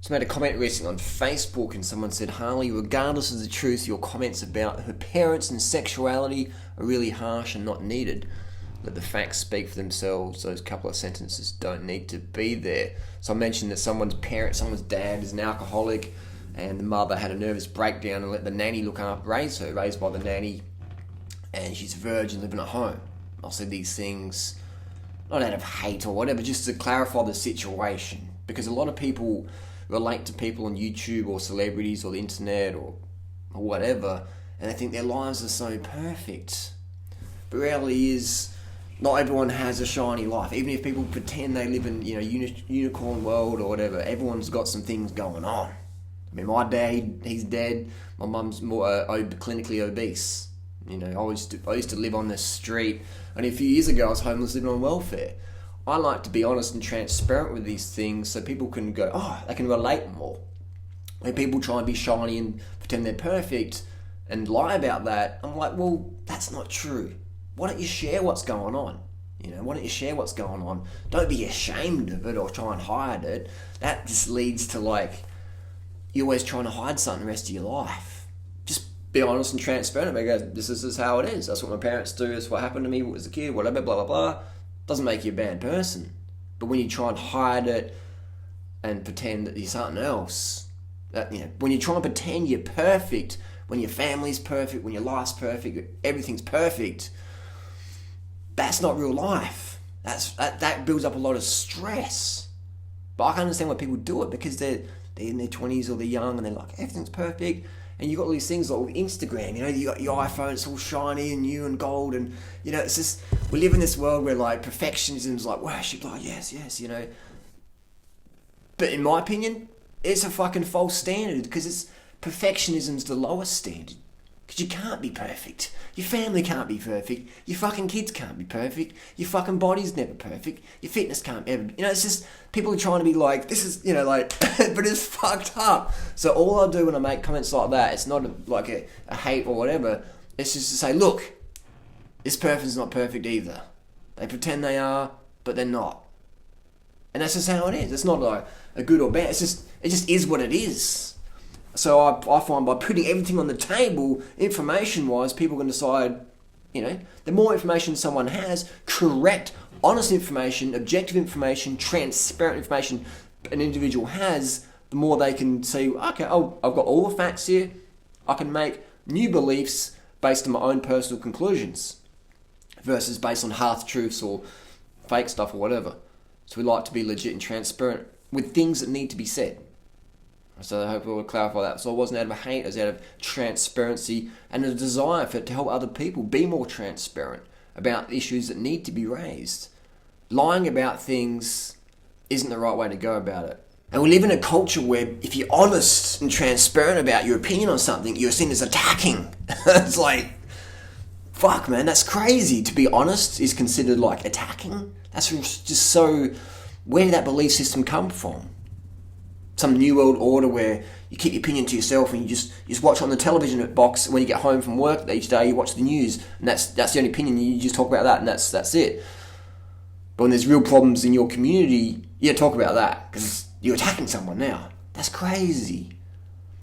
So I made a comment recently on Facebook and someone said, Harley, regardless of the truth, your comments about her parents and sexuality are really harsh and not needed. Let the facts speak for themselves. Those couple of sentences don't need to be there. So I mentioned that someone's dad is an alcoholic and the mother had a nervous breakdown and let the nanny raised by the nanny, and she's a virgin living at home. I'll say these things not out of hate or whatever, just to clarify the situation, because a lot of people relate to people on YouTube or celebrities or the internet or whatever, and they think their lives are so perfect. But reality is, not everyone has a shiny life. Even if people pretend they live in unicorn world or whatever, everyone's got some things going on. I mean, my dad, he's dead. My mum's more clinically obese. I used to live on the street. Only a few years ago, I was homeless, living on welfare. I like to be honest and transparent with these things so people can go, they can relate more. When people try and be shiny and pretend they're perfect and lie about that, I'm like, well, that's not true. Why don't you share what's going on? Why don't you share what's going on? Don't be ashamed of it or try and hide it. That just leads to you're always trying to hide something the rest of your life. Just be honest and transparent about it. This is how it is. That's what my parents do. That's what happened to me as a kid, whatever, blah, blah, blah. Doesn't make you a bad person. But when you try and hide it and pretend that you're something else, when you try and pretend you're perfect, when your family's perfect, when your life's perfect, everything's perfect, that's not real life. That builds up a lot of stress. But I can understand why people do it, because they're in their 20s or they're young and they're like, everything's perfect. And you got all these things like with Instagram, you got your iPhone, it's all shiny and new and gold, and it's just, we live in this world where perfectionism's worship, yes, But in my opinion, it's a fucking false standard, because perfectionism's the lowest standard. Because you can't be perfect. Your family can't be perfect. Your fucking kids can't be perfect. Your fucking body's never perfect. Your fitness can't ever be. it's just, people are trying to be this is, but it's fucked up. So all I do when I make comments like that, it's not a hate or whatever. It's just to say, look, this person's not perfect either. They pretend they are, but they're not. And that's just how it is. It's not a good or bad. It just is what it is. So I find by putting everything on the table, information-wise, people can decide, the more information someone has, correct, honest information, objective information, transparent information an individual has, the more they can see, okay, I've got all the facts here, I can make new beliefs based on my own personal conclusions, versus based on half-truths or fake stuff or whatever. So we like to be legit and transparent with things that need to be said. So I hope I will clarify that. So it wasn't out of hate, it was out of transparency and a desire to help other people be more transparent about issues that need to be raised. Lying about things isn't the right way to go about it. And we live in a culture where if you're honest and transparent about your opinion on something, you're seen as attacking. It's fuck man, that's crazy. To be honest is considered attacking. That's just so, where did that belief system come from? Some new world order where you keep your opinion to yourself and you just watch on the television box when you get home from work each day, you watch the news, and that's the only opinion, you just talk about that, and that's it. But when there's real problems in your community, you talk about that, because you're attacking someone now. That's crazy.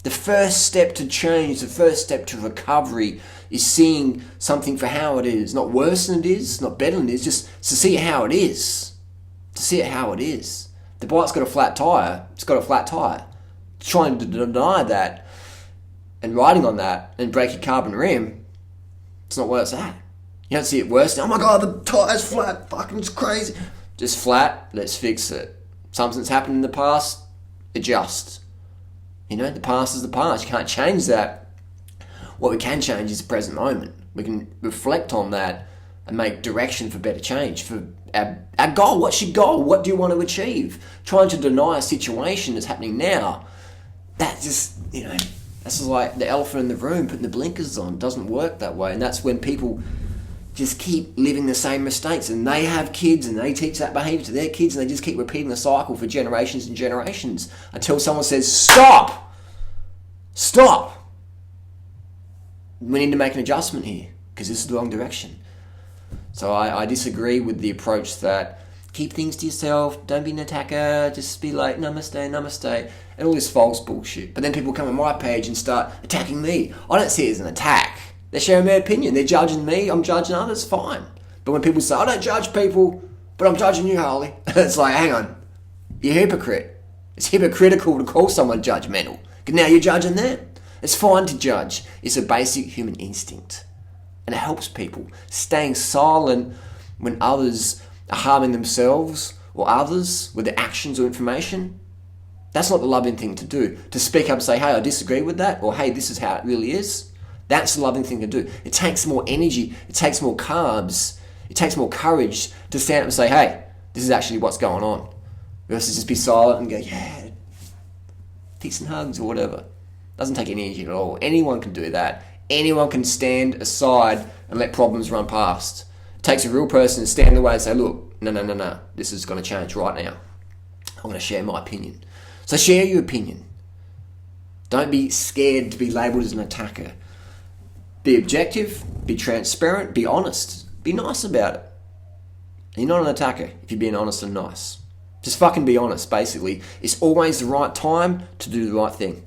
The first step to change, the first step to recovery is seeing something for how it is. Not worse than it is, not better than it is, just to see it how it is. To see it how it is. The bike's got a flat tyre, it's got a flat tyre. Trying to deny that and riding on that and break your carbon rim, it's not where it's at. You don't see it worse. Oh my god, the tyre's flat, fucking it's crazy. Just flat, let's fix it. Something's happened in the past, adjust. The past is the past, you can't change that. What we can change is the present moment. We can reflect on that and make direction for better change, for our goal. What's your goal? What do you want to achieve? Trying to deny a situation that's happening now, that just, that's just like the elephant in the room, putting the blinkers on. It doesn't work that way. And that's when people just keep living the same mistakes, and they have kids and they teach that behavior to their kids, and they just keep repeating the cycle for generations and generations until someone says, stop! We need to make an adjustment here, because this is the wrong direction. So I disagree with the approach that Keep things to yourself. Don't be an attacker. Just be like, namaste, namaste. And all this false bullshit. But then people come on my page and start attacking me. I don't see it as an attack. They're sharing their opinion. They're judging me. I'm judging others. Fine. But when people say, I don't judge people, but I'm judging you, Harley. It's like, hang on. You're a hypocrite. It's hypocritical to call someone judgmental. Because now you're judging them. It's fine to judge. It's a basic human instinct. And it helps people. Staying silent when others are harming themselves or others with their actions or information, that's not the loving thing to do. To speak up and say, hey, I disagree with that, or hey, this is how it really is. That's the loving thing to do. It takes more energy. It takes more carbs. It takes more courage to stand up and say, hey, this is actually what's going on. Versus just be silent and go, yeah, peace and hugs or whatever. Doesn't take any energy at all. Anyone can do that. Anyone can stand aside and let problems run past. It takes a real person to stand away and say, look, no. This is going to change right now. I'm going to share my opinion. So share your opinion. Don't be scared to be labelled as an attacker. Be objective, be transparent, be honest. Be nice about it. You're not an attacker if you're being honest and nice. Just fucking be honest, basically. It's always the right time to do the right thing.